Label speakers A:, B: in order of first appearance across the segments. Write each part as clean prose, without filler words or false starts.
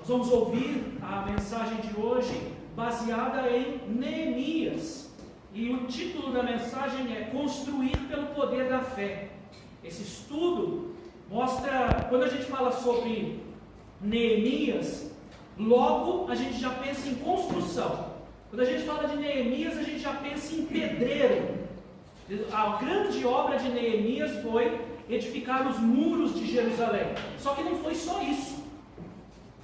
A: vamos ouvir a mensagem de hoje baseada em Neemias. E o título da mensagem é Construir pelo Poder da Fé. Esse estudo mostra, quando a gente fala sobre Neemias, logo a gente já pensa em construção. Quando a gente fala de Neemias, a gente já pensa em pedreiro. A grande obra de Neemias foi edificar os muros de Jerusalém. Só que não foi só isso.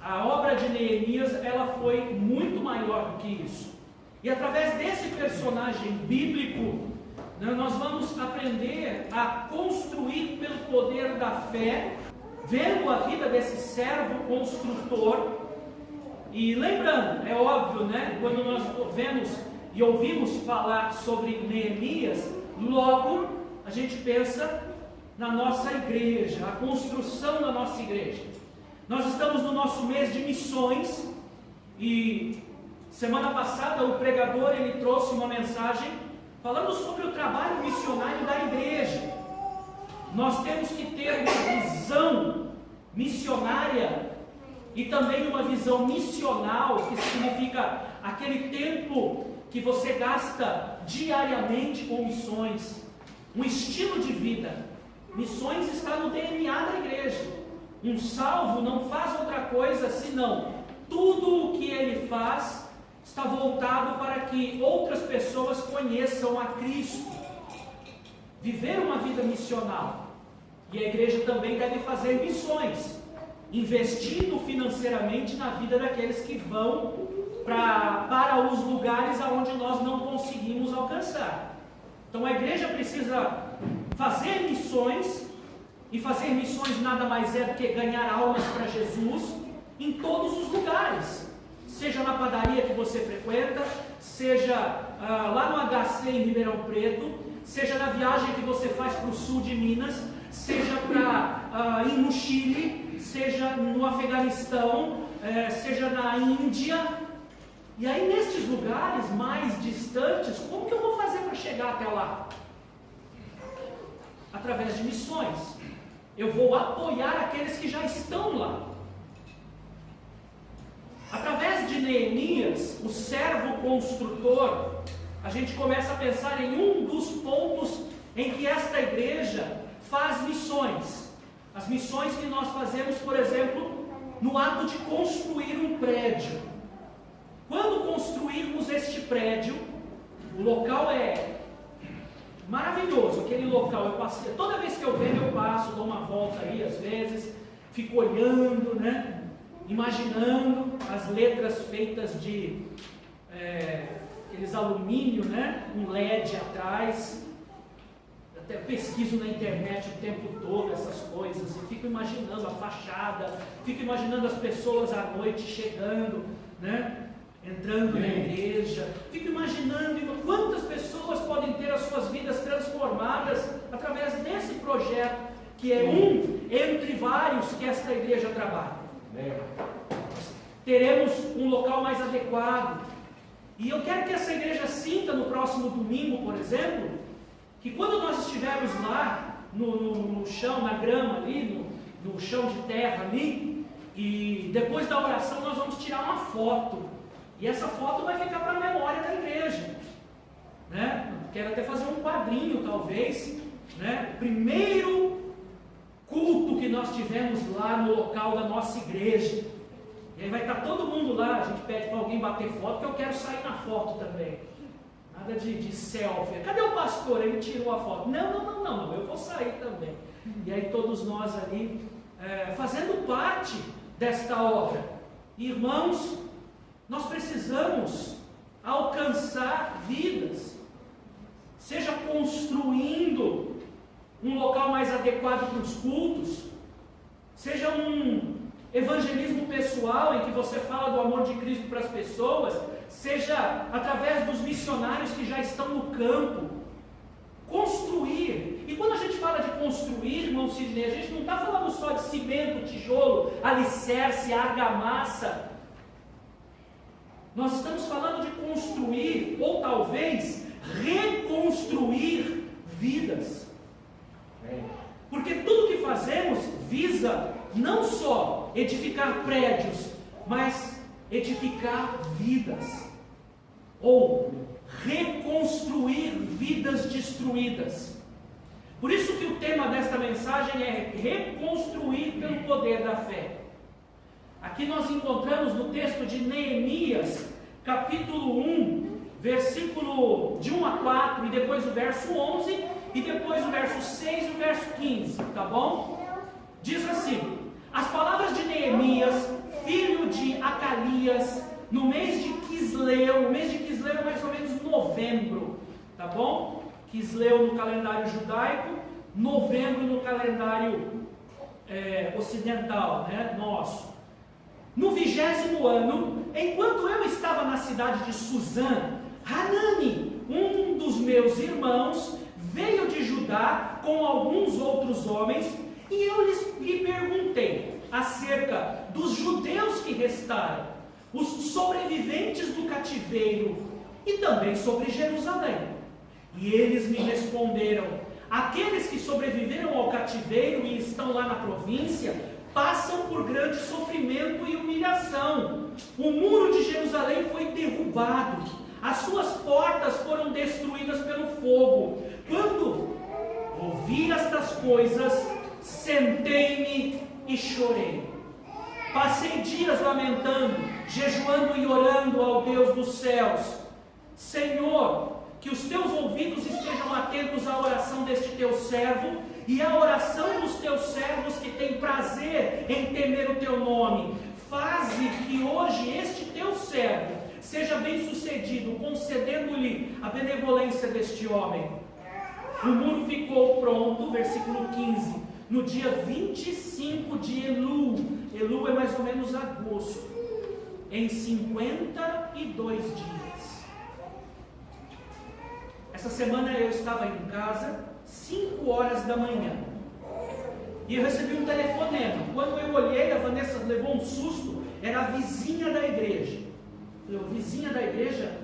A: A obra de Neemias, ela foi muito maior do que isso. E através desse personagem bíblico, nós vamos aprender a construir pelo poder da fé, vendo a vida desse servo construtor. E lembrando, é óbvio, quando nós vemos e ouvimos falar sobre Neemias, logo a gente pensa na nossa igreja, a construção da nossa igreja. Nós estamos no nosso mês de missões e semana passada o pregador ele trouxe uma mensagem falando sobre o trabalho missionário da igreja. Nós temos que ter uma visão missionária e também uma visão missional, que significa aquele tempo que você gasta diariamente com missões, um estilo de vida. Missões está no DNA da igreja. Um salvo não faz outra coisa senão tudo o que ele faz está voltado para que outras pessoas conheçam a Cristo. Viver uma vida missional. E a igreja também deve fazer missões, investindo financeiramente na vida daqueles que vão para os lugares aonde nós não conseguimos alcançar. Então a igreja precisa fazer missões, e fazer missões nada mais é do que ganhar almas para Jesus em todos os lugares, seja na padaria que você frequenta, seja lá no HC em Ribeirão Preto, seja na viagem que você faz para o sul de Minas, seja para ir no Chile, seja no Afeganistão, seja na Índia. E aí nestes lugares mais distantes, como que eu vou fazer para chegar até lá? Através de missões. Eu vou apoiar aqueles que já estão lá. Através de Neemias, o servo construtor, a gente começa a pensar em um dos pontos em que esta igreja faz missões. As missões que nós fazemos, por exemplo, no ato de construir um prédio. Quando construirmos este prédio, o local é maravilhoso, aquele local. Eu passei, toda vez que eu venho eu passo, dou uma volta aí às vezes, fico olhando, imaginando as letras feitas de aqueles alumínio, um LED atrás. Até pesquiso na internet o tempo todo essas coisas e fico imaginando a fachada, fico imaginando as pessoas à noite chegando, entrando na igreja, fico imaginando quantas pessoas podem ter as suas vidas transformadas através desse projeto, que é um entre vários que esta igreja trabalha. Teremos um local mais adequado, e eu quero que essa igreja sinta no próximo domingo, por exemplo, que quando nós estivermos lá no chão, na grama ali, no chão de terra ali, e depois da oração nós vamos tirar uma foto. E essa foto vai ficar para a memória da igreja. Quero até fazer um quadrinho, talvez. O primeiro culto que nós tivemos lá no local da nossa igreja. E aí vai estar todo mundo lá. A gente pede para alguém bater foto, porque eu quero sair na foto também. Nada de selfie. Cadê o pastor? Ele tirou a foto. Não, eu vou sair também. E aí todos nós ali, fazendo parte desta obra. Irmãos, nós precisamos alcançar vidas, seja construindo um local mais adequado para os cultos, seja um evangelismo pessoal em que você fala do amor de Cristo para as pessoas, seja através dos missionários que já estão no campo. Construir. E quando a gente fala de construir, irmão Sidney, a gente não está falando só de cimento, tijolo, alicerce, argamassa. Nós estamos falando de construir, ou talvez reconstruir vidas. Porque tudo que fazemos visa não só edificar prédios, mas edificar vidas, ou reconstruir vidas destruídas. Por isso que o tema desta mensagem é reconstruir pelo poder da fé. Aqui nós encontramos no texto de Neemias, capítulo 1, versículo de 1 a 4, e depois o verso 11, e depois o verso 6 e o verso 15, tá bom? Diz assim: as palavras de Neemias, filho de Acalias, no mês de Quisleu. O mês de Quisleu é mais ou menos novembro, tá bom? Quisleu no calendário judaico, novembro no calendário ocidental, né, nosso. No 20º ano, enquanto eu estava na cidade de Suzã, Hanani, um dos meus irmãos, veio de Judá com alguns outros homens, e eu lhe perguntei acerca dos judeus que restaram, os sobreviventes do cativeiro, e também sobre Jerusalém. E eles me responderam: aqueles que sobreviveram ao cativeiro e estão lá na província passam por grande sofrimento e humilhação. O muro de Jerusalém foi derrubado, as suas portas foram destruídas pelo fogo. Quando ouvi estas coisas, sentei-me e chorei. Passei dias lamentando, jejuando e orando ao Deus dos céus. Senhor, que os teus ouvidos estejam atentos à oração deste teu servo e à oração dos teus servos que têm prazer em temer o teu nome. Faze que hoje este teu servo seja bem sucedido, concedendo-lhe a benevolência deste homem. O muro ficou pronto, versículo 15, no dia 25 de Elul. Elul é mais ou menos agosto, em 52 dias. Essa semana eu estava em casa, 5 horas da manhã, e eu recebi um telefonema. Quando eu olhei, a Vanessa levou um susto, era a vizinha da igreja. A vizinha da igreja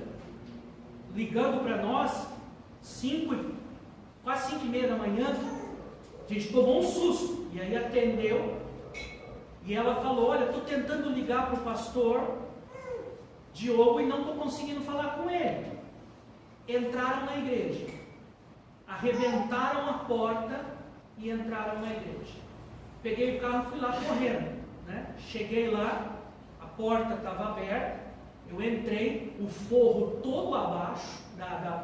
A: ligando para nós, quase 5:30 da manhã. A gente tomou um susto, e aí atendeu, e ela falou: olha, estou tentando ligar para o pastor Diogo e não estou conseguindo falar com ele. Entraram na igreja, arrebentaram a porta e entraram na igreja. Peguei o carro e fui lá correndo, né? Cheguei lá, a porta estava aberta, eu entrei, o forro todo abaixo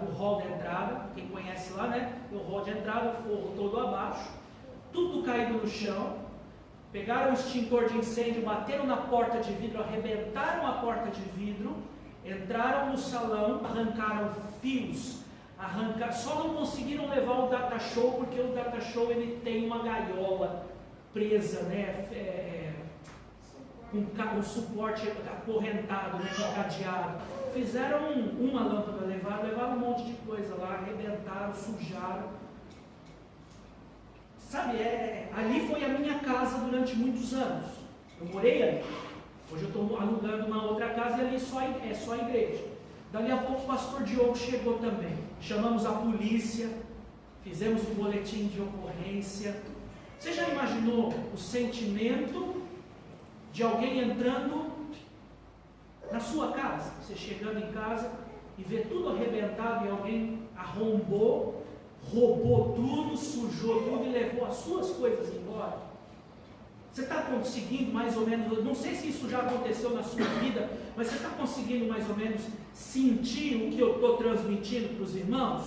A: do hall de entrada. Quem conhece lá, né? O hall de entrada, o forro todo abaixo, tudo caído no chão. Pegaram o extintor de incêndio, bateram na porta de vidro, arrebentaram a porta de vidro, entraram no salão, arrancaram fios, só não conseguiram levar o data show, porque o data show ele tem uma gaiola presa, né, com um suporte acorrentado, né, cadeado. Fizeram uma lâmpada, levaram um monte de coisa lá, arrebentaram, sujaram. Sabe, ali foi a minha casa durante muitos anos. Eu morei ali. Hoje eu estou alugando uma outra casa e ali é só a igreja. Dali a pouco o pastor Diogo chegou também. Chamamos a polícia, fizemos um boletim de ocorrência. Você já imaginou o sentimento de alguém entrando na sua casa? Você chegando em casa e vê tudo arrebentado e alguém arrombou, roubou tudo, sujou tudo e levou as suas coisas embora. Você está conseguindo mais ou menos, eu não sei se isso já aconteceu na sua vida, mas você está conseguindo mais ou menos sentir o que eu estou transmitindo para os irmãos?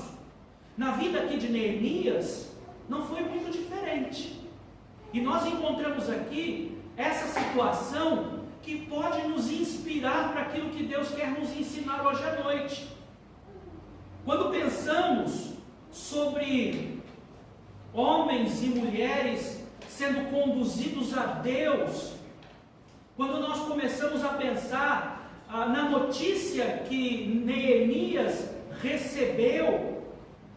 A: Na vida aqui de Neemias, não foi muito diferente. E nós encontramos aqui essa situação que pode nos inspirar para aquilo que Deus quer nos ensinar hoje à noite. Quando pensamos sobre homens e mulheres sendo conduzidos a Deus, quando nós começamos a pensar na notícia que Neemias recebeu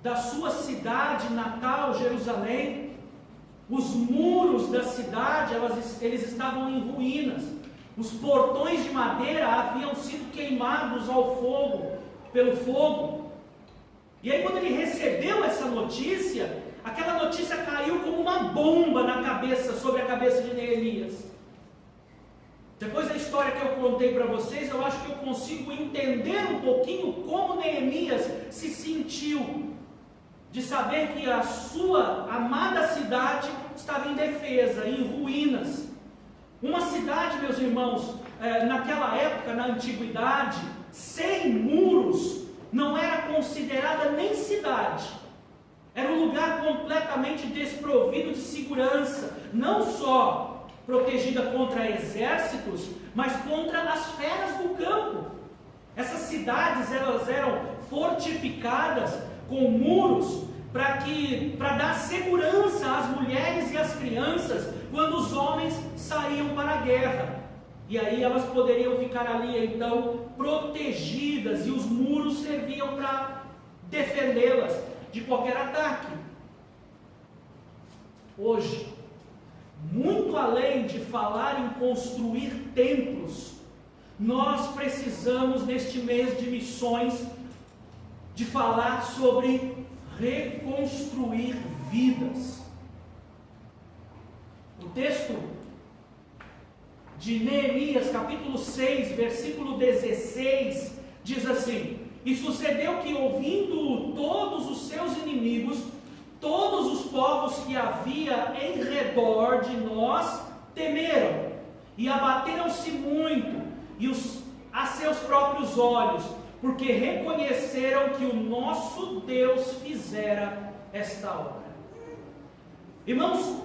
A: da sua cidade natal, Jerusalém, os muros da cidade, eles estavam em ruínas, os portões de madeira haviam sido queimados ao fogo, pelo fogo. E aí quando ele recebeu essa notícia, aquela notícia caiu como uma bomba sobre a cabeça de Neemias. Depois da história que eu contei para vocês, eu acho que eu consigo entender um pouquinho como Neemias se sentiu de saber que a sua amada cidade estava indefesa, em ruínas. Uma cidade, meus irmãos, naquela época, na antiguidade, sem muros, não era considerada nem cidade. Era um lugar completamente desprovido de segurança, não só protegida contra exércitos, mas contra as feras do campo. Essas cidades, elas eram fortificadas com muros para dar segurança às mulheres e às crianças quando os homens saíam para a guerra. E aí elas poderiam ficar ali então protegidas, e os muros serviam para defendê-las de qualquer ataque. Hoje, muito além de falar em construir templos, nós precisamos neste mês de missões de falar sobre reconstruir vidas. O texto de Neemias, capítulo 6, versículo 16, diz assim: e sucedeu que, ouvindo todos os seus inimigos, todos os povos que havia em redor de nós temeram, e abateram-se muito, a seus próprios olhos, porque reconheceram que o nosso Deus fizera esta obra. Irmãos,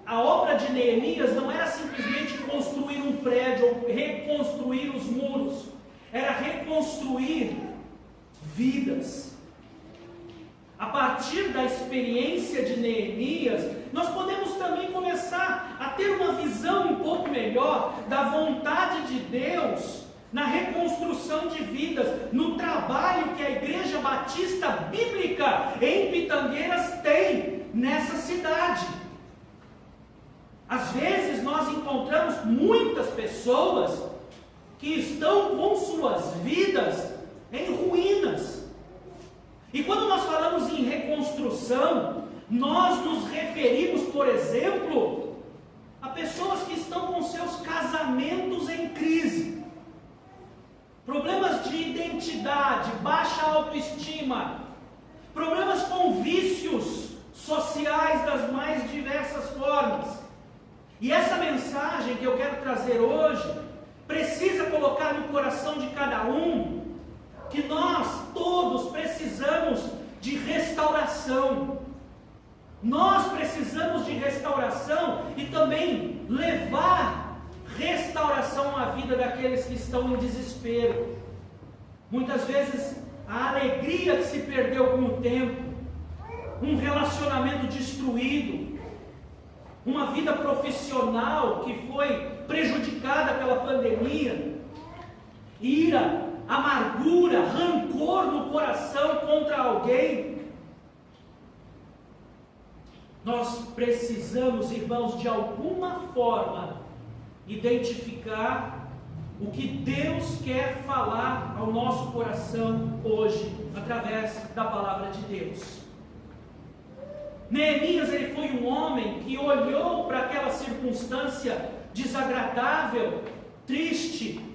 A: a obra de Neemias não era simplesmente construir um prédio ou reconstruir os muros, era reconstruir vidas. A partir da experiência de Neemias, nós podemos também começar a ter uma visão um pouco melhor da vontade de Deus na reconstrução de vidas, no trabalho que a Igreja Batista Bíblica em Pitangueiras tem nessa cidade. Às vezes nós encontramos muitas pessoas que estão com suas vidas em ruínas. E quando nós falamos em reconstrução, nós nos referimos, por exemplo, a pessoas que estão com seus casamentos em crise, problemas de identidade, baixa autoestima, problemas com vícios sociais das mais diversas formas. E essa mensagem que eu quero trazer hoje precisa colocar no coração de cada um que nós todos precisamos de restauração. Nós precisamos de restauração e também levar restauração à vida daqueles que estão em desespero. Muitas vezes a alegria que se perdeu com o tempo, um relacionamento destruído, uma vida profissional que foi prejudicada pela pandemia, ira, amargura, rancor no coração contra alguém. Nós precisamos, irmãos, de alguma forma identificar o que Deus quer falar ao nosso coração hoje, através da palavra de Deus. Neemias, ele foi um homem que olhou para aquela circunstância desagradável, triste,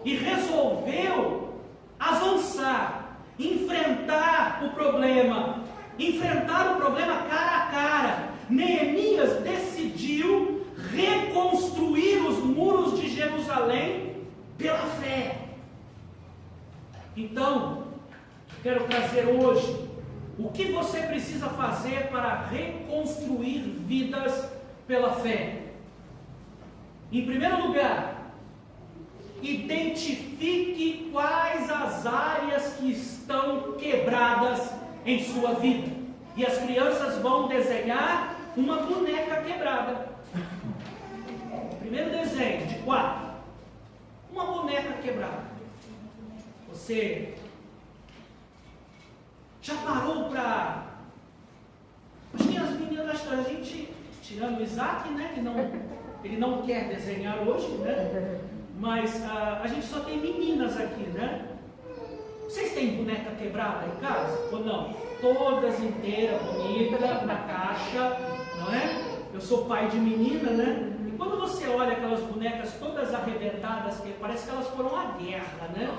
A: e resolveu avançar, enfrentar o problema cara a cara. Neemias decidiu reconstruir os muros de Jerusalém pela fé. Então, quero trazer hoje o que você precisa fazer para reconstruir vidas pela fé. Em primeiro lugar, identifique quais as áreas que estão quebradas em sua vida. E as crianças vão desenhar uma boneca quebrada. Primeiro desenho, de 4. Uma boneca quebrada. Você já parou para... Acho que as meninas, a gente, tirando o Isaac, né, que ele não quer desenhar hoje, né? Mas a gente só tem meninas aqui, né? Vocês têm boneca quebrada em casa? Ou não? Todas inteiras, bonitas, na caixa, não é? Eu sou pai de menina, né? quando você olha aquelas bonecas todas arrebentadas, que parece que elas foram à guerra, né?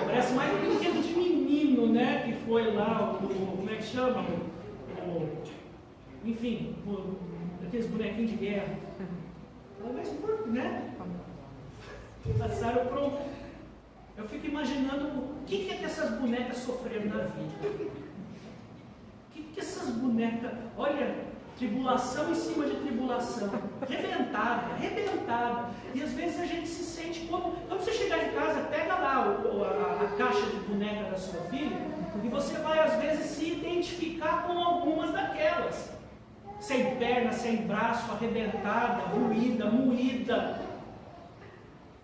A: Parece mais um brinquedo de menino, né? Que foi lá, como é que chama? Enfim, aqueles bonequinhos de guerra. Mas, né? Passaram por um... Eu fico imaginando o que é que essas bonecas sofreram na vida. O que essas bonecas... Olha, tribulação em cima de tribulação. Arrebentada. E às vezes a gente se sente como... Quando você chegar em casa, pega lá a caixa de boneca da sua filha e você vai às vezes se identificar com algumas daquelas. Sem perna, sem braço, arrebentada, ruída, moída.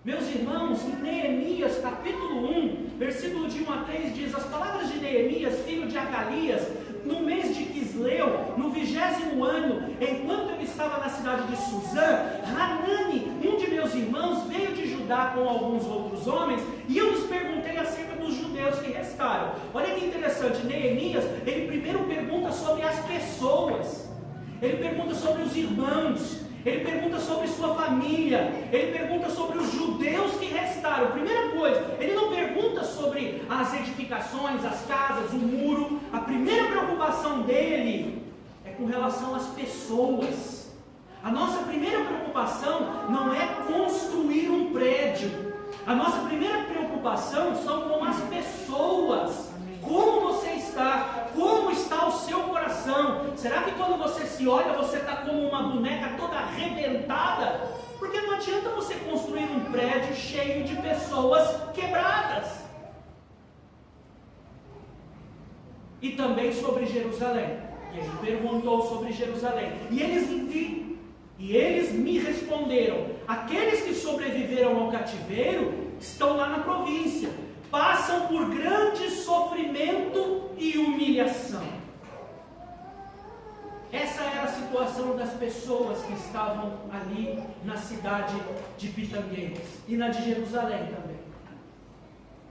A: Meus irmãos, em Neemias capítulo 1, versículo de 1 a 3 diz: as palavras de Neemias, filho de Acalias, no mês de Quisleu, no 20º ano, enquanto eu estava na cidade de Suzã, Hanani, um de meus irmãos, veio de Judá com alguns outros homens, e eu lhes perguntei acerca dos judeus que restaram. Olha que interessante, Neemias, ele primeiro pergunta sobre as pessoas, ele pergunta sobre os irmãos, ele pergunta sobre sua família, ele pergunta sobre os judeus que restaram. Primeira coisa, ele não pergunta sobre as edificações, as casas, o muro. A primeira preocupação dele é com relação às pessoas. A nossa primeira preocupação não é construir um prédio. A nossa primeira preocupação são com as pessoas. Como você está? Como está o seu coração? Será que quando você se olha, você está como uma boneca toda arrebentada? Porque não adianta você construir um prédio cheio de pessoas quebradas. E também sobre Jerusalém. E ele perguntou sobre Jerusalém. E eles me responderam: aqueles que sobreviveram ao cativeiro estão lá na província. Passam por grande sofrimento e humilhação. Essa era a situação das pessoas que estavam ali na cidade de Pitangueiras e na de Jerusalém também.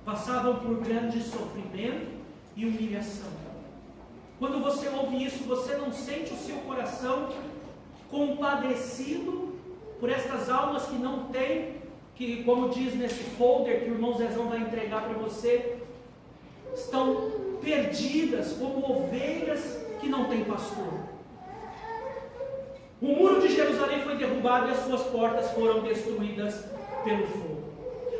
A: Passavam por grande sofrimento e humilhação. Quando você ouve isso, você não sente o seu coração compadecido por estas almas que não têm, que, como diz nesse folder que o irmão Zezão vai entregar para você, estão perdidas como ovelhas que não têm pastor. O muro de Jerusalém foi derrubado e as suas portas foram destruídas pelo fogo.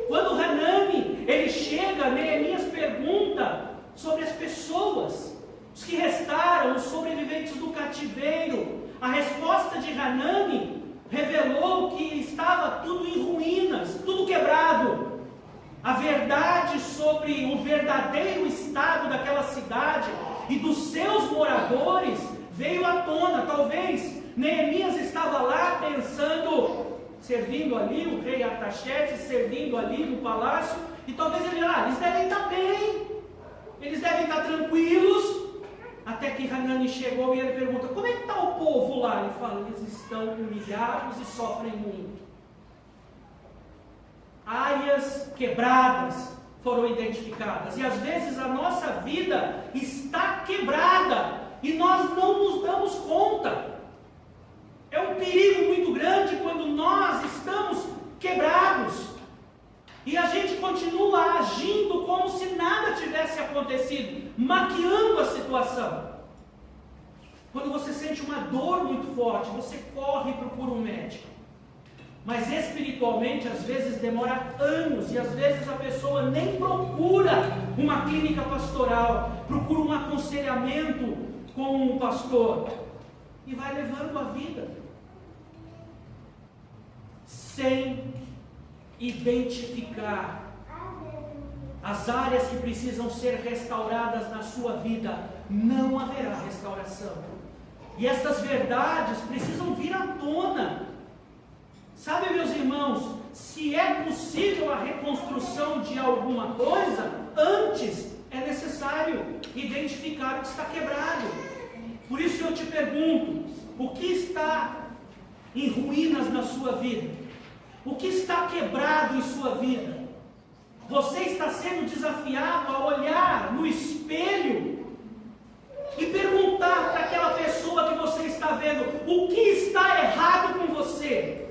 A: Quando Hanani, ele chega, Neemias pergunta sobre as pessoas, os que restaram, os sobreviventes do cativeiro. A resposta de Hanani revelou que estava tudo em ruínas, tudo quebrado. A verdade sobre o verdadeiro estado daquela cidade e dos seus moradores veio à tona. Talvez Neemias estava lá pensando, servindo ali o rei Artaxerxes, servindo ali no palácio, e talvez eles devem estar bem, eles devem estar tranquilos. Até que Hanani chegou e ele pergunta: como é que está o povo lá? Ele fala: eles estão humilhados e sofrem muito. Áreas quebradas foram identificadas. E às vezes a nossa vida está quebrada e nós não nos damos conta. É um perigo muito grande quando nós estamos quebrados e a gente continua agindo como se nada tivesse acontecido, maquiando a situação. Quando você sente uma dor muito forte, você corre e procura um médico. Mas espiritualmente, às vezes demora anos, e às vezes a pessoa nem procura uma clínica pastoral, procura um aconselhamento com um pastor, e vai levando a vida, sem identificar as áreas que precisam ser restauradas na sua vida. Não haverá restauração. E estas verdades precisam vir à tona. Sabe, meus irmãos, se é possível a reconstrução de alguma coisa, antes é necessário identificar o que está quebrado. Por isso eu te pergunto: o que está em ruínas na sua vida? O que está quebrado em sua vida? Você está sendo desafiado a olhar no espelho e perguntar para aquela pessoa que você está vendo: o que está errado com você?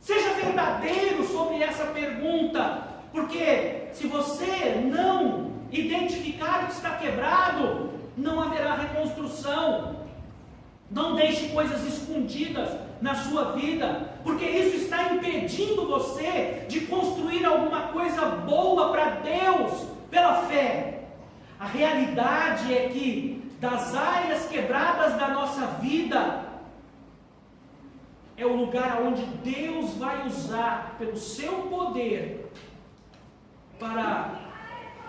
A: Seja verdadeiro sobre essa pergunta, porque se você não identificar o que está quebrado, não haverá reconstrução. Não deixe coisas escondidas na sua vida, porque isso está impedindo você de construir alguma coisa boa para Deus pela fé. A realidade é que das áreas quebradas da nossa vida é o lugar onde Deus vai usar pelo seu poder para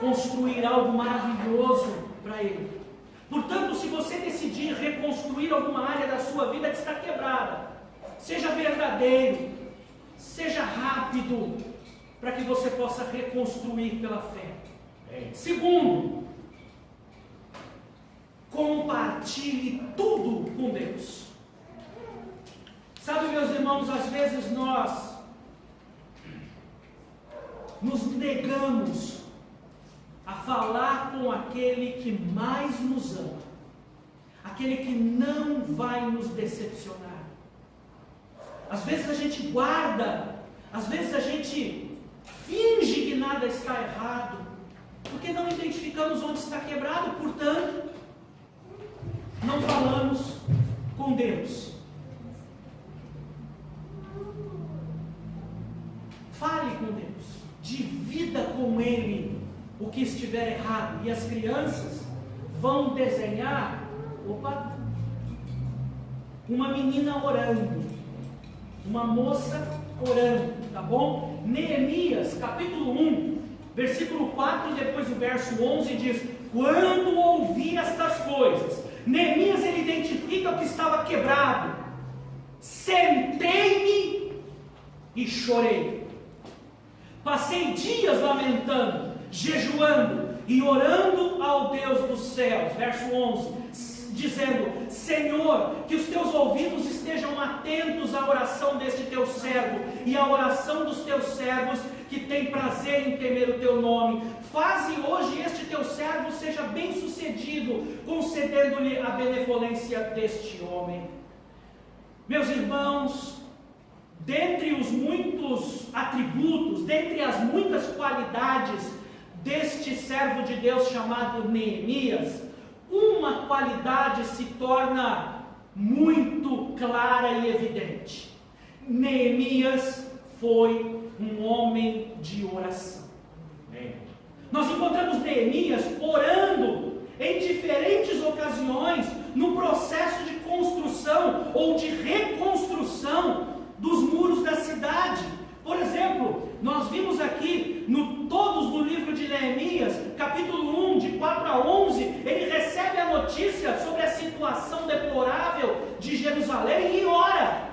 A: construir algo maravilhoso para Ele. Portanto, se você decidir reconstruir alguma área da sua vida que está quebrada, seja verdadeiro, seja rápido, para que você possa reconstruir pela fé. Segundo, compartilhe tudo com Deus. Sabe, meus irmãos, às vezes nós nos negamos a falar com aquele que mais nos ama, aquele que não vai nos decepcionar. Às vezes a gente guarda, às vezes a gente finge que nada está errado, porque não identificamos onde está quebrado, portanto, não falamos com Deus. Fale com Deus, divida com Ele o que estiver errado. E as crianças vão desenhar, uma menina orando, uma moça orando, tá bom? Neemias, capítulo 1, versículo 4 e depois o verso 11 diz: quando ouvi estas coisas, Neemias ele identifica o que estava quebrado. Sentei-me e chorei. Passei dias lamentando, jejuando e orando ao Deus dos céus. Verso 11, dizendo: Senhor, que os teus ouvidos estejam atentos à oração deste teu servo e à oração dos teus servos que têm prazer em temer o teu nome. Faze hoje este teu servo seja bem sucedido, concedendo-lhe a benevolência deste homem. Meus irmãos, dentre os muitos atributos, dentre as muitas qualidades deste servo de Deus chamado Neemias, uma qualidade se torna muito clara e evidente. Neemias foi um homem de oração. Nós encontramos Neemias orando em diferentes ocasiões no processo de construção ou de reconstrução dos muros da cidade. Por exemplo, nós vimos aqui todos no livro de Neemias, capítulo 1, de 4 a 11, ele recebe a notícia sobre a situação deplorável de Jerusalém e ora.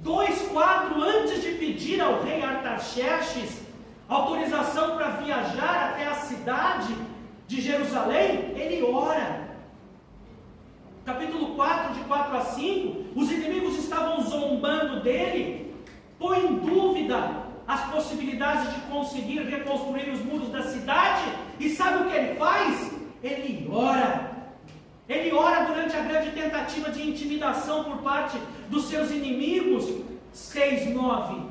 A: 2:4, antes de pedir ao rei Artaxerxes autorização para viajar até a cidade de Jerusalém, ele ora. Capítulo 4, de 4 a 5, os inimigos estavam zombando dele, põe em dúvida as possibilidades de conseguir reconstruir os muros da cidade, e sabe o que ele faz? Ele ora. Ele ora durante a grande tentativa de intimidação por parte dos seus inimigos. 6:9.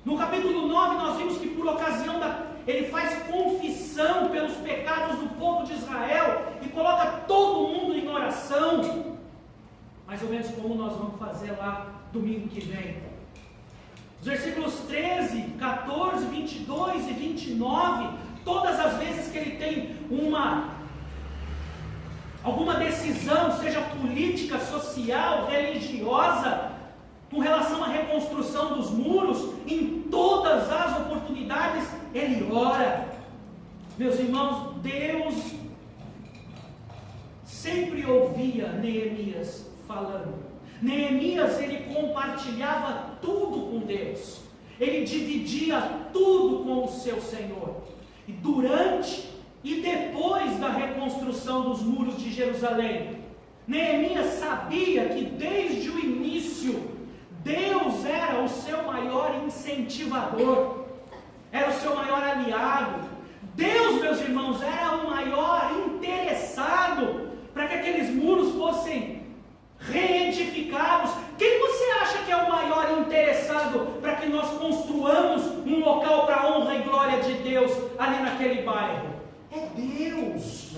A: No capítulo 9 nós vimos que por ocasião ele faz confissão pelos pecados do povo de Israel e coloca todo mundo em oração, mais ou menos como nós vamos fazer lá domingo que vem. Os versículos 13, 14, 22 e 29, todas as vezes que ele tem alguma decisão, seja política, social, religiosa, com relação à reconstrução dos muros, em todas as oportunidades, ele ora. Meus irmãos, Deus sempre ouvia Neemias falando. Neemias, ele compartilhava tudo com Deus. Ele dividia tudo com o seu Senhor. E durante e depois da reconstrução dos muros de Jerusalém, Neemias sabia que desde o início, Deus era o seu maior incentivador, era o seu maior aliado. Deus, meus irmãos, era o maior interessado para que aqueles muros fossem reedificados, quem você acha que é o maior interessado para que nós construamos um local para a honra e glória de Deus ali naquele bairro? É Deus.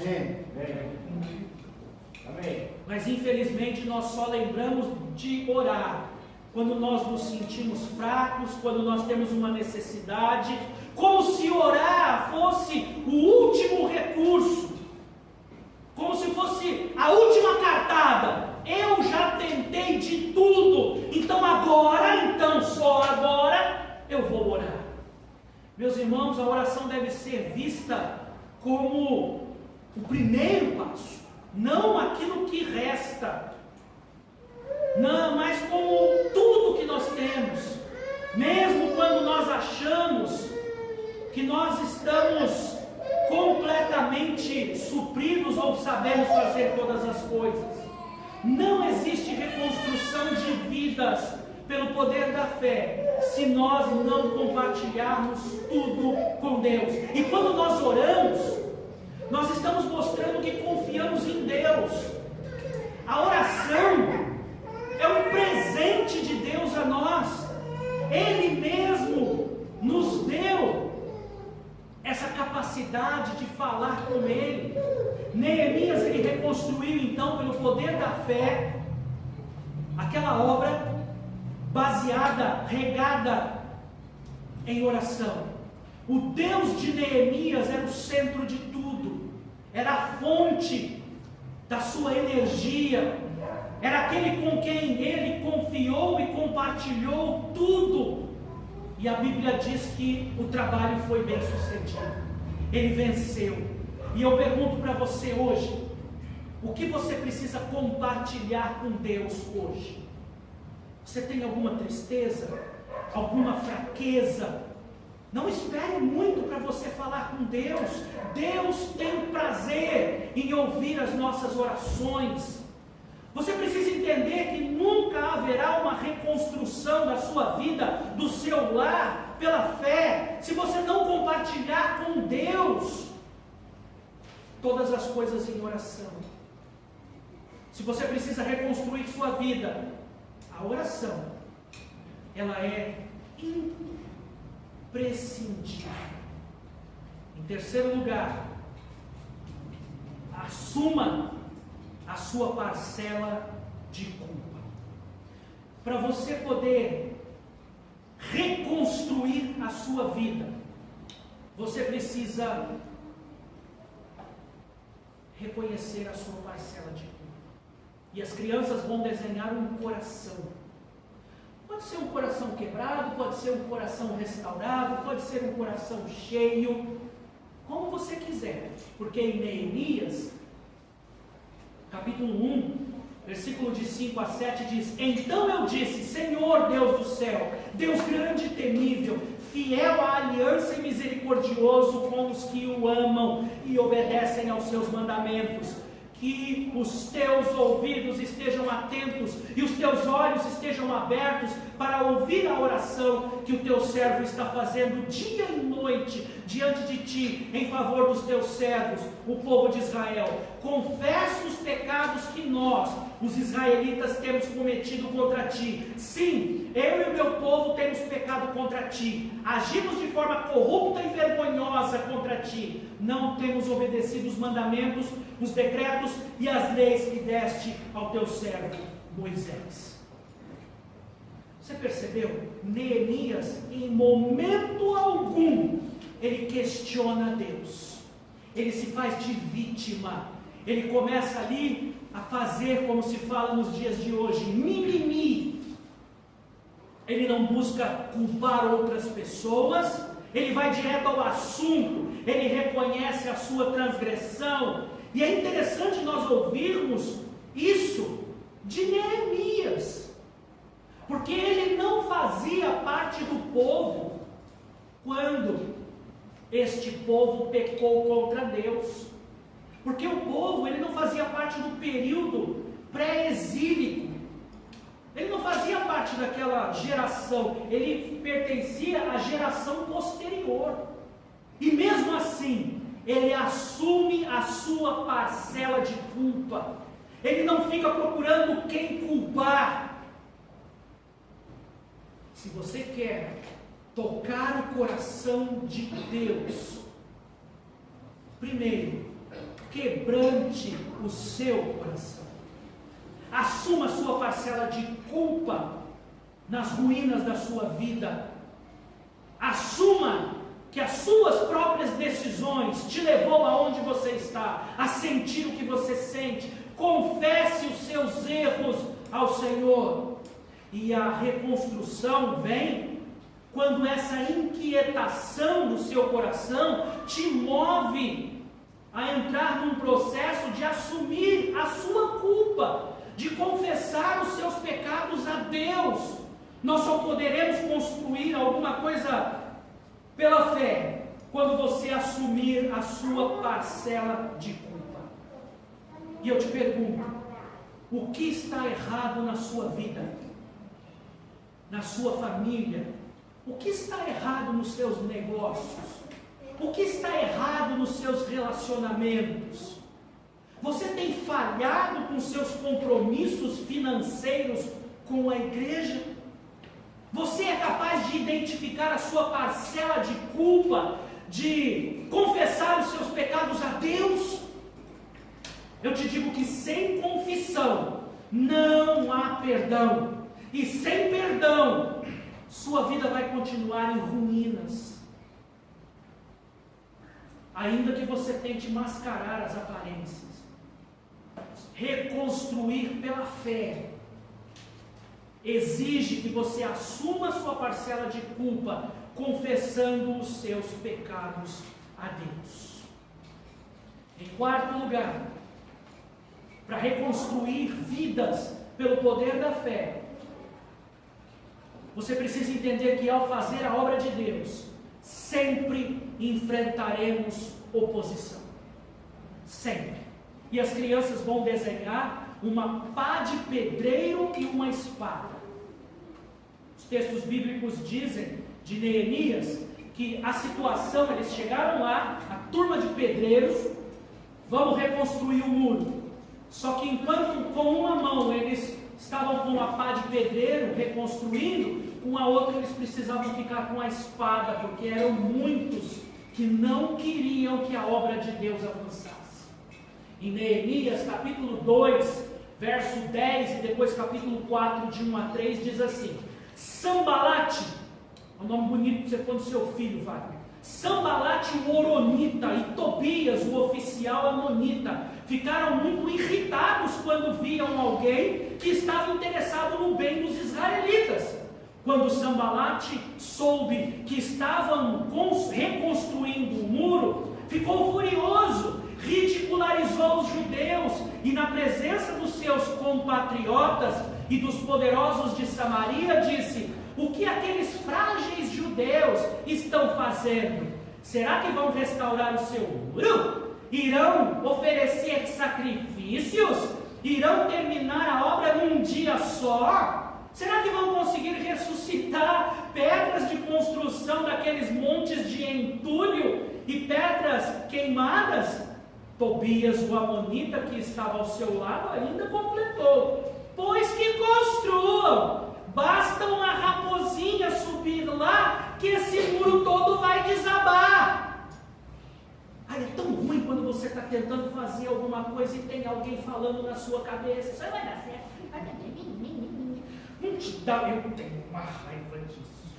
B: Amém.
A: Mas infelizmente nós só lembramos de orar quando nós nos sentimos fracos, quando nós temos uma necessidade, como se orar fosse o último recurso, como se fosse a última cartada. Eu já tentei de tudo, então só agora eu vou orar. Meus irmãos, a oração deve ser vista como o primeiro passo, não aquilo que resta, não, mas como tudo que nós temos. Mesmo quando nós achamos que nós estamos completamente supridos ou sabemos fazer todas as coisas, não existe reconstrução de vidas pelo poder da fé se nós não compartilharmos tudo com Deus. E quando nós oramos, nós estamos mostrando que confiamos em Deus. A oração é um presente de Deus a nós. Ele mesmo nos deu essa capacidade de falar com Ele. Neemias, ele reconstruiu então pelo poder da fé aquela obra baseada, regada em oração. O Deus de Neemias era o centro de tudo, era a fonte da sua energia, era aquele com quem ele confiou e compartilhou tudo. E a Bíblia diz que o trabalho foi bem sucedido, ele venceu. E eu pergunto para você hoje, o que você precisa compartilhar com Deus hoje? Você tem alguma tristeza? Alguma fraqueza? Não espere muito para você falar com Deus. Deus tem prazer em ouvir as nossas orações. Você precisa entender que nunca haverá uma reconstrução da sua vida, do seu lar, pela fé, se você não compartilhar com Deus todas as coisas em oração. Se você precisa reconstruir sua vida, a oração, ela é imprescindível. Em terceiro lugar, assuma a sua parcela de culpa. Para você poder reconstruir a sua vida, você precisa reconhecer a sua parcela de culpa. E as crianças vão desenhar um coração. Pode ser um coração quebrado, pode ser um coração restaurado, pode ser um coração cheio, como você quiser. Porque em Neemias, capítulo 1, versículo de 5 a 7 diz: Então eu disse, Senhor Deus do céu, Deus grande e temível, fiel à aliança e misericordioso com os que o amam e obedecem aos seus mandamentos, que os teus ouvidos estejam atentos e os teus olhos estejam abertos para ouvir a oração que o teu servo está fazendo dia e noite diante de ti, em favor dos teus servos, o povo de Israel. Confesso os pecados que nós, os israelitas, temos cometido contra ti. Sim, eu e o meu povo temos pecado contra ti, agimos de forma corrupta e vergonhosa contra ti, não temos obedecido os mandamentos, os decretos e as leis que deste ao teu servo Moisés. Você percebeu? Neemias, em momento algum, ele questiona Deus, ele se faz de vítima, ele começa ali a fazer, como se fala nos dias de hoje, mimimi. Ele não busca culpar outras pessoas, ele vai direto ao assunto, ele reconhece a sua transgressão. E é interessante nós ouvirmos isso de Neemias, porque ele não fazia parte do povo quando este povo pecou contra Deus, porque o povo, ele não fazia parte do período pré-exílico, ele não fazia parte daquela geração, ele pertencia à geração posterior, e mesmo assim, ele assume a sua parcela de culpa, ele não fica procurando quem culpar, Se você quer tocar o coração de Deus, primeiro, quebrante o seu coração. Assuma a sua parcela de culpa nas ruínas da sua vida. Assuma que as suas próprias decisões te levou aonde você está, a sentir o que você sente. Confesse os seus erros ao Senhor. E a reconstrução vem quando essa inquietação do seu coração te move a entrar num processo de assumir a sua culpa, de confessar os seus pecados a Deus. Nós só poderemos construir alguma coisa pela fé quando você assumir a sua parcela de culpa. E eu te pergunto, o que está errado na sua vida? Na sua família? O que está errado nos seus negócios? O que está errado nos seus relacionamentos? Você tem falhado com seus compromissos financeiros com a igreja? Você é capaz de identificar a sua parcela de culpa, de confessar os seus pecados a Deus? Eu te digo que sem confissão não há perdão. E sem perdão, sua vida vai continuar em ruínas. Ainda que você tente mascarar as aparências. Reconstruir pela fé exige que você assuma a sua parcela de culpa, confessando os seus pecados a Deus. Em quarto lugar, para reconstruir vidas pelo poder da fé, você precisa entender que ao fazer a obra de Deus, sempre enfrentaremos oposição. Sempre. E as crianças vão desenhar uma pá de pedreiro e uma espada. Os textos bíblicos dizem de Neemias que a situação, eles chegaram lá, a turma de pedreiros, vamos reconstruir o muro. Só que enquanto com uma mão eles estavam com a pá de pedreiro reconstruindo, com a outra eles precisavam ficar com a espada, porque eram muitos que não queriam que a obra de Deus avançasse. Em Neemias capítulo 2, verso 10 e depois capítulo 4, de 1 a 3, diz assim: Sambalate, é um nome bonito que você põe no seu filho, Wagner. Sambalate o Horonita e Tobias, o oficial amonita, ficaram muito irritados quando viam alguém que estava interessado no bem dos israelitas. Quando Sambalate soube que estavam reconstruindo o muro, ficou furioso, ridicularizou os judeus e na presença dos seus compatriotas e dos poderosos de Samaria disse: o que aqueles frágeis judeus estão fazendo? Será que vão restaurar o seu muro? Irão oferecer sacrifícios? Irão terminar a obra num dia só? Será que vão conseguir ressuscitar pedras de construção daqueles montes de entulho e pedras queimadas? Tobias, o amonita, que estava ao seu lado, ainda completou: pois que construam, basta uma raposinha subir lá, que esse muro todo vai desabar. Ai, é tão ruim quando você está tentando fazer alguma coisa e tem alguém falando na sua cabeça: isso vai dar certo. Não te dá, eu tenho uma raiva disso.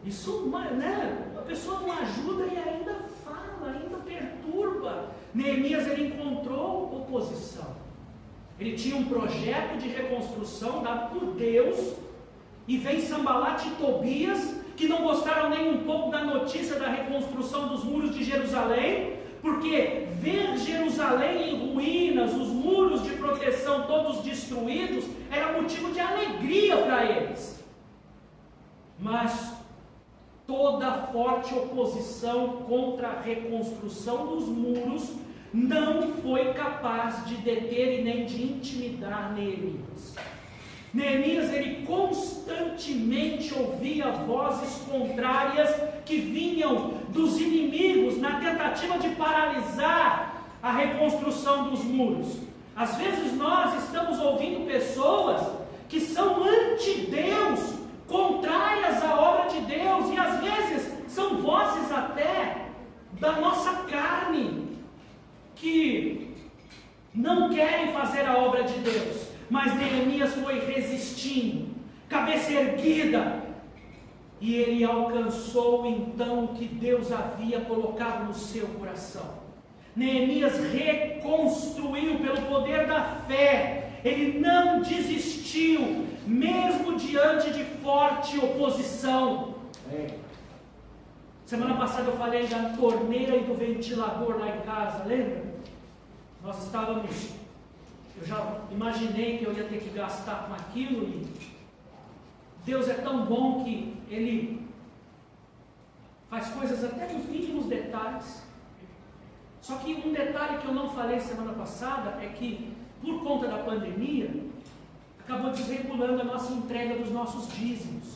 A: Isso, né? A pessoa não ajuda e ainda fala, ainda perturba. Neemias, ele encontrou oposição. Ele tinha um projeto de reconstrução dado por Deus, e vem Sambalate e Tobias, que não gostaram nem um pouco da notícia da reconstrução dos muros de Jerusalém, porque ver Jerusalém em ruínas, os muros de proteção todos destruídos, era motivo de alegria para eles. Mas toda forte oposição contra a reconstrução dos muros não foi capaz de deter e nem de intimidar Neemias. Neemias, ele constantemente ouvia vozes contrárias que vinham dos inimigos na tentativa de paralisar a reconstrução dos muros. Às vezes nós estamos ouvindo pessoas que são anti-Deus, contrárias à obra de Deus, e às vezes são vozes até da nossa carne, que não querem fazer a obra de Deus. Mas Neemias foi resistindo, cabeça erguida, e ele alcançou então o que Deus havia colocado no seu coração. Neemias reconstruiu pelo poder da fé, ele não desistiu, mesmo diante de forte oposição. Semana passada eu falei da torneira e do ventilador lá em casa, lembra? Nós estávamos, eu já imaginei que eu ia ter que gastar com aquilo, e Deus é tão bom que Ele faz coisas até nos mínimos detalhes. Só que um detalhe que eu não falei semana passada é que, por conta da pandemia, acabou desregulando a nossa entrega dos nossos dízimos.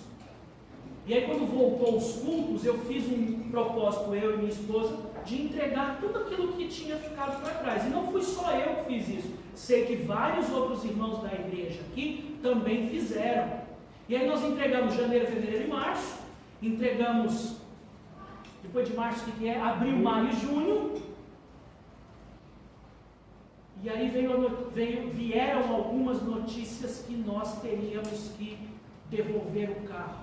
A: E aí, quando voltou os cultos, eu fiz um propósito, eu e minha esposa, de entregar tudo aquilo que tinha ficado para trás. E não fui só eu que fiz isso. Sei que vários outros irmãos da igreja aqui também fizeram. E aí nós entregamos janeiro, fevereiro e março. Entregamos, depois de março, o que é? Abril, maio e junho. E aí vieram algumas notícias que nós teríamos que devolver o carro.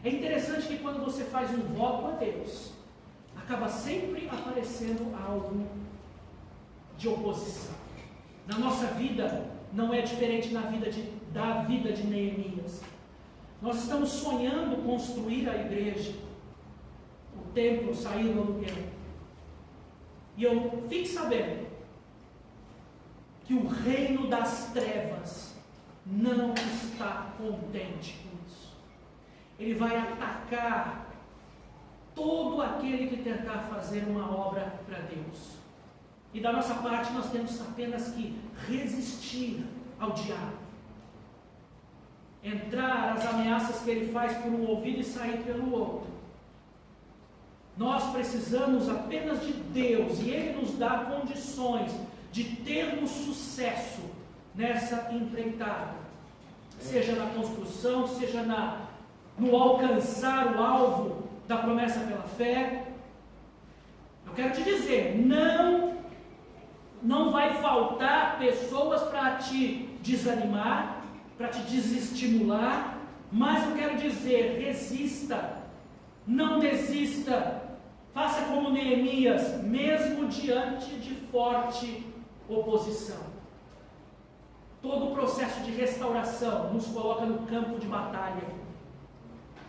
A: É interessante que quando você faz um voto a Deus, acaba sempre aparecendo algo de oposição. Na nossa vida, não é diferente da vida de Neemias. Nós estamos sonhando construir a igreja, o templo, sair do aluguel. E eu fique sabendo que o reino das trevas não está contente com isso. Ele vai atacar todo aquele que tentar fazer uma obra para Deus. E da nossa parte nós temos apenas que resistir ao diabo. Entrar as ameaças que ele faz por um ouvido e sair pelo outro. Nós precisamos apenas de Deus, e Ele nos dá condições de termos sucesso nessa empreitada. Seja na construção, seja no alcançar o alvo da promessa pela fé. Eu quero te dizer, não vai faltar pessoas para te desanimar, para te desestimular, mas eu quero dizer, resista, não desista, faça como Neemias, mesmo diante de forte oposição. Todo o processo de restauração nos coloca no campo de batalha.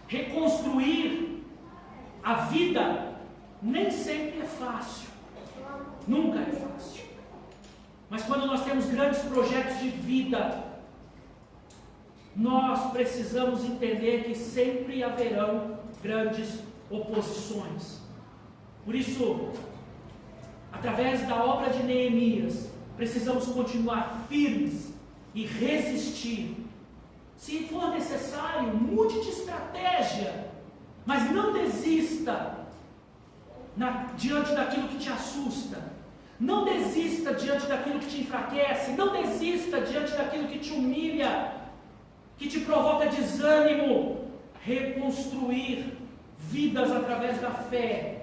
A: Reconstruir a vida nem sempre é fácil, nunca é fácil. Mas quando nós temos grandes projetos de vida, nós precisamos entender que sempre haverão grandes oposições. Por isso, através da obra de Neemias, precisamos continuar firmes e resistir. Se for necessário, mude de estratégia, mas não desista diante daquilo que te assusta. Não desista diante daquilo que te enfraquece. Não desista diante daquilo que te humilha, que te provoca desânimo. Reconstruir vidas através da fé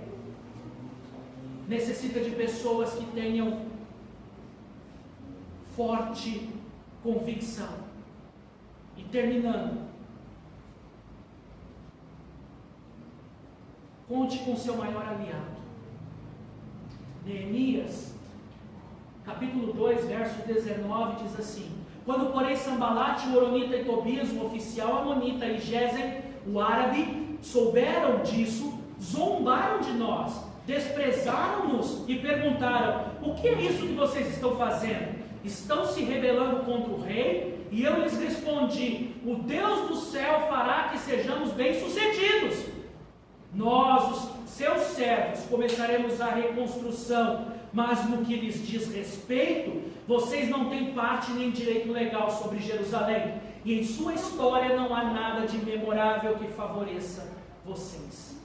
A: necessita de pessoas que tenham forte convicção. E terminando, conte com seu maior aliado. Neemias, capítulo 2, verso 19, diz assim: quando, porém, Sambalate, o horonita, e Tobias, o oficial amonita, e Gesem, o árabe, souberam disso, zombaram de nós, desprezaram-nos e perguntaram: o que é isso que vocês estão fazendo? Estão se rebelando contra o rei? E eu lhes respondi: o Deus do céu fará que sejamos bem-sucedidos. Nós, os seus servos, começaremos a reconstrução, mas no que lhes diz respeito, vocês não têm parte nem direito legal sobre Jerusalém, e em sua história não há nada de memorável que favoreça vocês.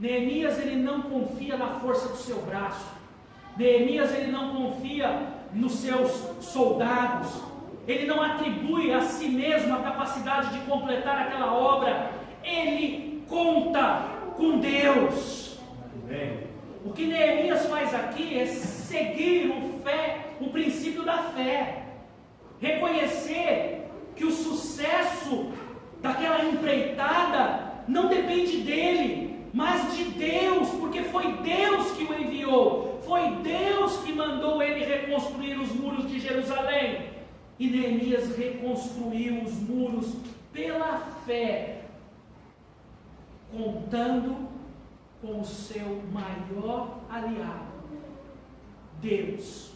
A: Neemias, ele não confia na força do seu braço. Neemias, ele não confia nos seus soldados. ele não atribui a si mesmo a capacidade de completar aquela obra, ele conta com Deus. O que Neemias faz aqui é seguir o princípio da fé, reconhecer que o sucesso daquela empreitada não depende dele, mas de Deus, porque foi Deus que o enviou, foi Deus que mandou ele reconstruir os muros de Jerusalém. E Neemias reconstruiu os muros pela fé, contando com o seu maior aliado, Deus.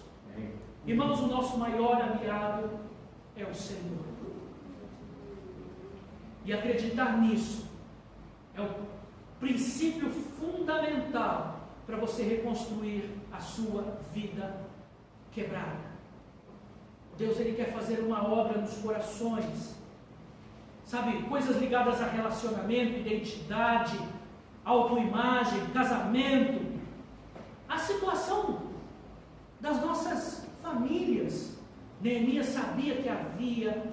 A: Irmãos, o nosso maior aliado é o Senhor. E acreditar nisso é o princípio fundamental para você reconstruir a sua vida quebrada. Deus, ele quer fazer uma obra nos corações, sabe, coisas ligadas a relacionamento, identidade, autoimagem, casamento, a situação das nossas famílias. Neemias sabia que havia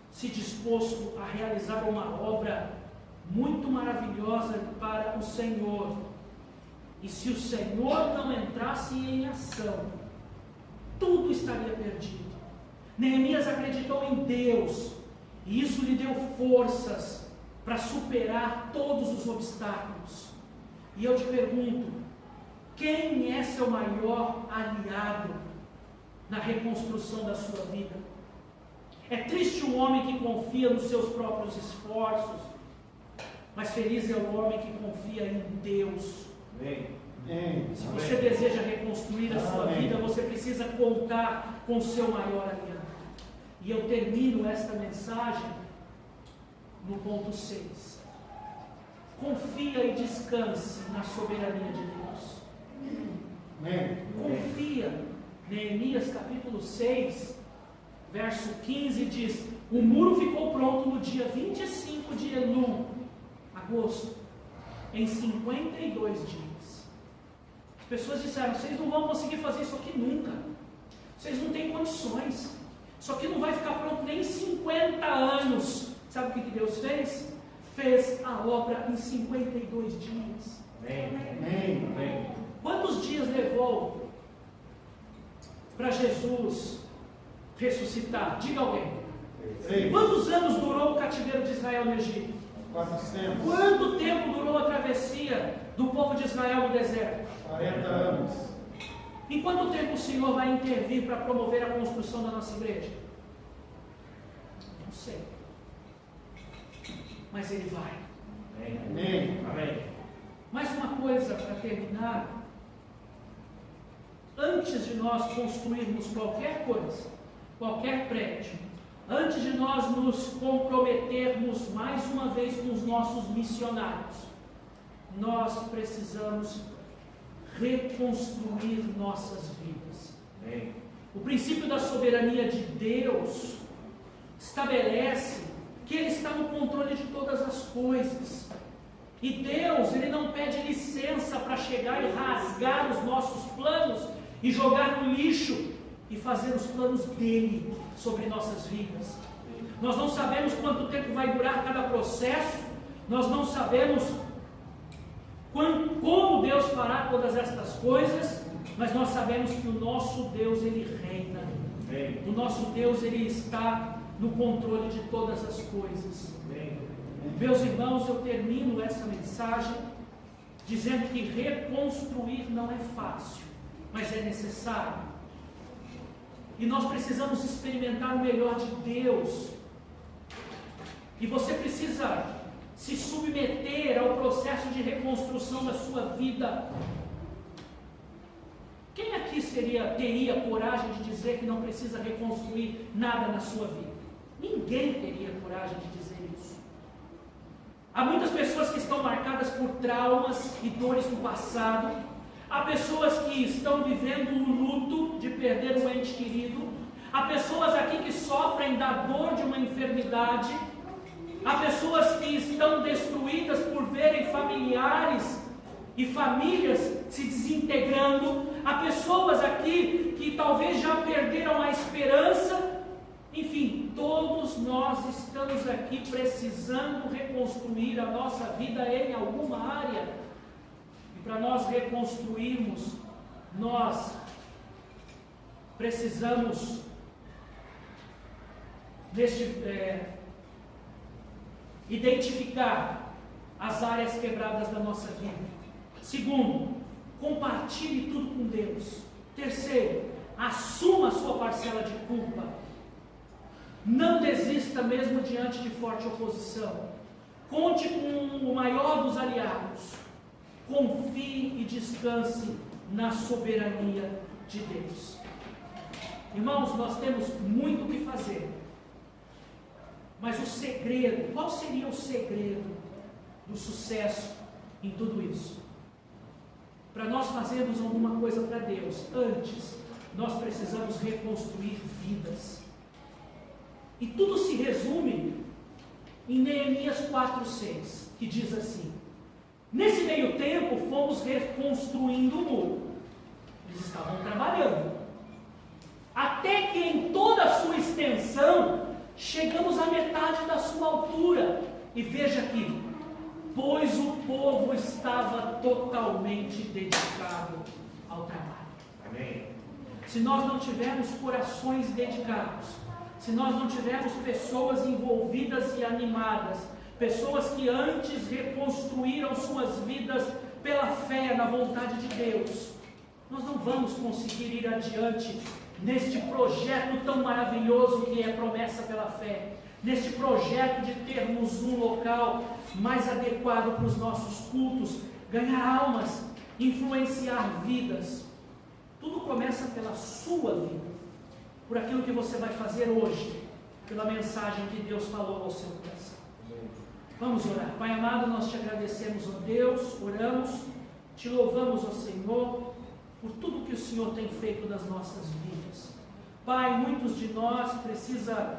A: se disposto a realizar uma obra muito maravilhosa para o Senhor, e se o Senhor não entrasse em ação, tudo estaria perdido. Neemias acreditou em Deus, e isso lhe deu forças para superar todos os obstáculos. E eu te pergunto, quem é seu maior aliado na reconstrução da sua vida? É triste o homem que confia nos seus próprios esforços, mas feliz é o homem que confia em Deus. Se você deseja reconstruir a sua vida, você precisa contar com o seu maior aliado. E eu termino esta mensagem no ponto 6. Confia e descanse na soberania de Deus. Confia. Neemias capítulo 6, verso 15 diz: o muro ficou pronto no dia 25 de Elul, agosto, em 52 dias. As pessoas disseram: vocês não vão conseguir fazer isso aqui nunca, vocês não têm condições, isso aqui não vai ficar pronto nem em 50 anos. Sabe o que Deus fez? Fez a obra em 52 dias. Amém. Quantos dias levou para Jesus ressuscitar? Diga alguém. Quantos anos durou o cativeiro de Israel no Egito?
B: 400.
A: Quanto tempo durou a travessia do povo de Israel no deserto?
B: 40 anos.
A: Em quanto tempo o Senhor vai intervir para promover a construção da nossa igreja? Não sei. Mas Ele vai.
B: Amém.
A: Mais uma coisa para terminar. Antes de nós construirmos qualquer coisa, qualquer prédio, antes de nós nos comprometermos mais uma vez com os nossos missionários, nós precisamos reconstruir nossas vidas. O princípio da soberania de Deus estabelece que Ele está no controle de todas as coisas. E Deus, Ele não pede licença para chegar e rasgar os nossos planos e jogar no lixo e fazer os planos dele sobre nossas vidas. Nós não sabemos quanto tempo vai durar cada processo, nós não sabemos como Deus fará todas estas coisas, mas nós sabemos que o nosso Deus, Ele reina. O nosso Deus, Ele está no controle de todas as coisas. Meus irmãos, eu termino essa mensagem dizendo que reconstruir não é fácil, mas é necessário. E nós precisamos experimentar o melhor de Deus. E você precisa se submeter ao processo de reconstrução da sua vida. Quem aqui teria coragem de dizer que não precisa reconstruir nada na sua vida? Ninguém teria coragem de dizer isso. Há muitas pessoas que estão marcadas por traumas e dores do passado. Há pessoas que estão vivendo o luto de perder um ente querido. Há pessoas aqui que sofrem da dor de uma enfermidade. Há pessoas que estão destruídas por verem familiares e famílias se desintegrando. Há pessoas aqui que talvez já perderam a esperança Enfim, todos nós estamos aqui precisando reconstruir a nossa vida em alguma área. E para nós reconstruirmos, nós precisamos identificar as áreas quebradas da nossa vida. Segundo, compartilhe tudo com Deus. Terceiro, assuma a sua parcela de culpa. Não desista mesmo diante de forte oposição. Conte com o maior dos aliados. Confie e descanse na soberania de Deus. Irmãos, nós temos muito o que fazer. Mas o segredo, qual seria o segredo do sucesso em tudo isso? Para nós fazermos alguma coisa para Deus, antes, nós precisamos reconstruir vidas. E tudo se resume em Neemias 4:6, que diz assim: nesse meio tempo fomos reconstruindo o muro. Eles estavam trabalhando, até que em toda a sua extensão chegamos à metade da sua altura. E veja aqui, pois o povo estava totalmente dedicado ao trabalho.
B: Amém.
A: Se nós não tivermos corações dedicados, se nós não tivermos pessoas envolvidas e animadas, pessoas que antes reconstruíram suas vidas pela fé na vontade de Deus, nós não vamos conseguir ir adiante neste projeto tão maravilhoso que é promessa pela fé, neste projeto de termos um local mais adequado para os nossos cultos, ganhar almas, influenciar vidas. Tudo começa pela sua vida, por aquilo que você vai fazer hoje, pela mensagem que Deus falou ao seu coração. Vamos orar. Pai amado, nós te agradecemos, ó Deus, oramos, te louvamos, ó Senhor, por tudo que o Senhor tem feito nas nossas vidas. Pai, muitos de nós precisam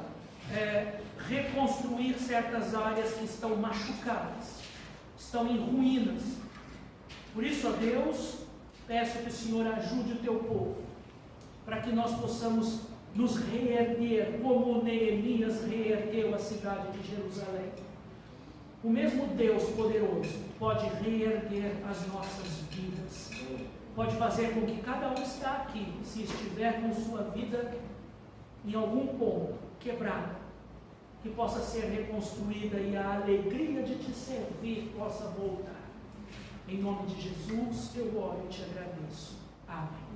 A: reconstruir certas áreas que estão machucadas, estão em ruínas. Por isso, ó Deus, peço que o Senhor ajude o teu povo, para que nós possamos nos reerguer, como Neemias reergueu a cidade de Jerusalém. O mesmo Deus poderoso pode reerguer as nossas vidas, pode fazer com que cada um que está aqui, se estiver com sua vida em algum ponto quebrada, que possa ser reconstruída e a alegria de te servir possa voltar. Em nome de Jesus eu oro e te agradeço. Amém.